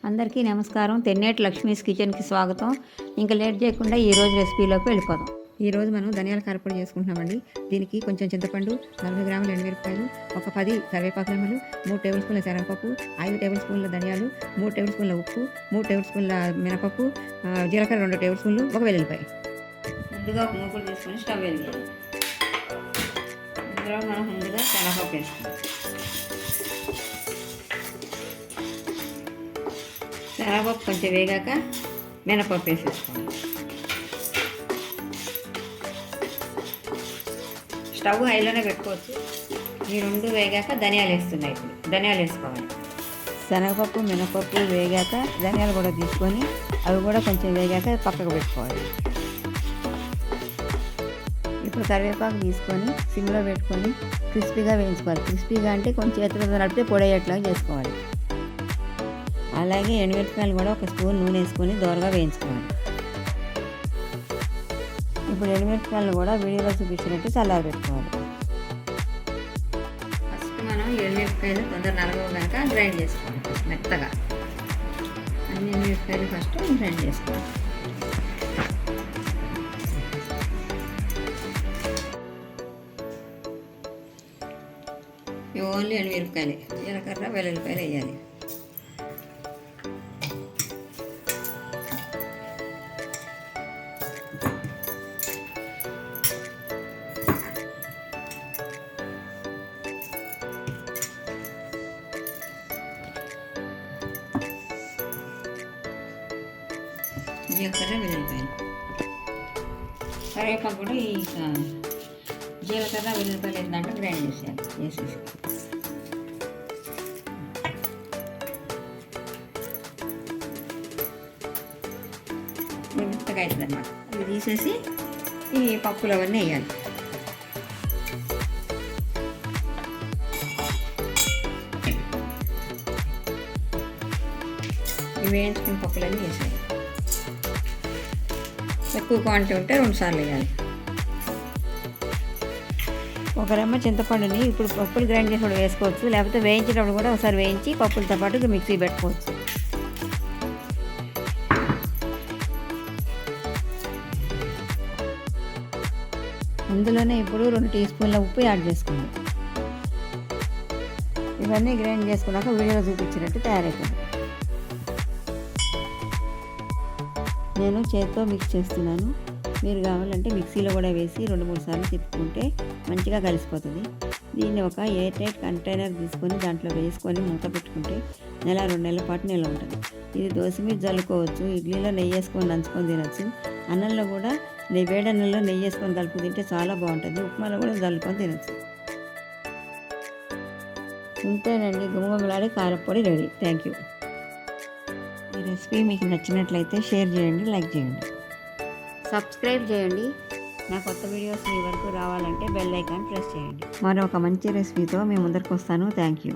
అందరికీ నమస్కారం. తెన్నేటి లక్ష్మీస్ కిచెన్కి స్వాగతం. ఇంకా లేట్ చేయకుండా ఈరోజు రెసిపీలోకి వెళ్ళిపోదాం. ఈరోజు మనం ధనియాల కారపొడి చేసుకుంటున్నామండి. దీనికి కొంచెం చింతపండు, 40 గ్రాముల ఎండుమిరపకాయలు, ఒక 10 కరివేపాకు రెమ్మలు, 3 టేబుల్ స్పూన్ల శనగపప్పు, 5 టేబుల్ స్పూన్ల ధనియాలు, 3 టేబుల్ స్పూన్ల ఉప్పు, 3 టేబుల్ స్పూన్ల మినపప్పు, జీలకర్ర 2 టేబుల్ స్పూన్లు, ఒక వెల్లుల్లిపాయ. ముందుగా ఒక మూకుడు తీసుకొని స్టవ్ వెలిగించాలి. ఇందులో మనం ముందుగా శనగపప్పు వేసుకుంటాం. శనగపప్పు కొంచెం వేగాక మినపప్పు వేసేసుకోండి. స్టవ్ హైలోనే పెట్టుకోవచ్చు. ఈ రెండు వేగాక ధనియాలు వేస్తున్నాయి. ఇప్పుడు ధనియాలు వేసుకోవాలి. శనగపప్పు మినపప్పు వేగాక ధనియాలు కూడా తీసుకొని అవి కూడా కొంచెం వేగాక పక్కకు పెట్టుకోవాలి. ఇప్పుడు కరివేపాకు తీసుకొని సిమ్లో పెట్టుకొని క్రిస్పీగా వేయించుకోవాలి. క్రిస్పీగా అంటే కొంచెం చేతులతో నడిపితే పొడయ్యేట్లాగా చేసుకోవాలి. అలాగే ఎండుమిరపకాయలు కూడా ఒక స్పూన్ నూనె వేసుకొని దోరగా వేయించుకోవాలి. ఇప్పుడు ఎండుమిరపకాయలు కూడా వీడియోలో చూపించినట్టు చల్లారి పెట్టుకోవాలి. ఫస్ట్ మనం ఎండుమిరపకాయలు తొందర నలగవు కనుక గ్రైండ్ చేసుకోవాలి. ఫస్ట్ మెత్తగా అన్ని ఎండుమిరపకాయలు ఫస్ట్ గ్రైండ్ చేసుకోవాలి. ఓన్లీ ఎండుమిరపకాయలు, జీలకర్ర వెల్లుల్లిపాయలు వేయాలి. జీలకర్ర వెల్లుల్లిపాయలు, కరివేపాకు కూడా ఈ జీలకర్ర వెల్లుల్లిపాయలు వేసినట్టు గ్రైండ్ వేసేసి మెత్తగా అవుతుంది అన్నమాట. ఇవి తీసేసి ఈ పప్పులు అవన్నీ వేయాలి. ఇవి వేయించుకున్న పప్పులన్నీ వేసేయాలి. ఎక్కువ క్వాంటిటీ ఉంటే 2 సార్లు వేయాలి. ఒక రెమ్మ చింతపండుని ఇప్పుడు పప్పులు గ్రైండ్ చేసి కూడా వేసుకోవచ్చు, లేకపోతే వేయించేటప్పుడు కూడా ఒకసారి వేయించి పప్పులతో పాటు మిక్సీ పెట్టుకోవచ్చు. అందులోనే ఇప్పుడు 2 టీ స్పూన్ల ఉప్పు యాడ్ చేసుకోండి. ఇవన్నీ గ్రైండ్ చేసుకున్నాక వీడియోలో చూపించినట్టు తయారైపోయింది. నేను చేతితో మిక్స్ చేస్తున్నాను. మీరు కావాలంటే మిక్సీలో కూడా వేసి 2-3 సార్లు తిప్పుకుంటే మంచిగా కలిసిపోతుంది. దీన్ని ఒక ఎయిర్ టైట్ కంటైనర్ తీసుకొని దాంట్లో వేసుకొని మూత పెట్టుకుంటే 1-2 నెలల పాటు నిల్వ ఉంటుంది. ఇది దోశ మీద జల్లుకోవచ్చు, ఇడ్లీలో నెయ్యి వేసుకొని నంచుకొని తినచ్చు, అన్నంలో కూడా వేడన్నంలో నెయ్యి వేసుకొని కలుపు తింటే చాలా బాగుంటుంది. ఉప్మాలో కూడా జల్లుకొని తినచ్చు. ఇంతేనండి, గుమగుమలాడే కారపొడి రెడీ. Thank you. ఈ రెసిపీ మీకు నచ్చినట్లయితే షేర్ చేయండి, లైక్ చేయండి, సబ్స్క్రైబ్ చేయండి. నా కొత్త వీడియోస్ మీ వరకు రావాలంటే బెల్ ఐకాన్ ప్రెస్ చేయండి. మరొక మంచి రెసిపీతో మీ ముందరికి వస్తాను. Thank you.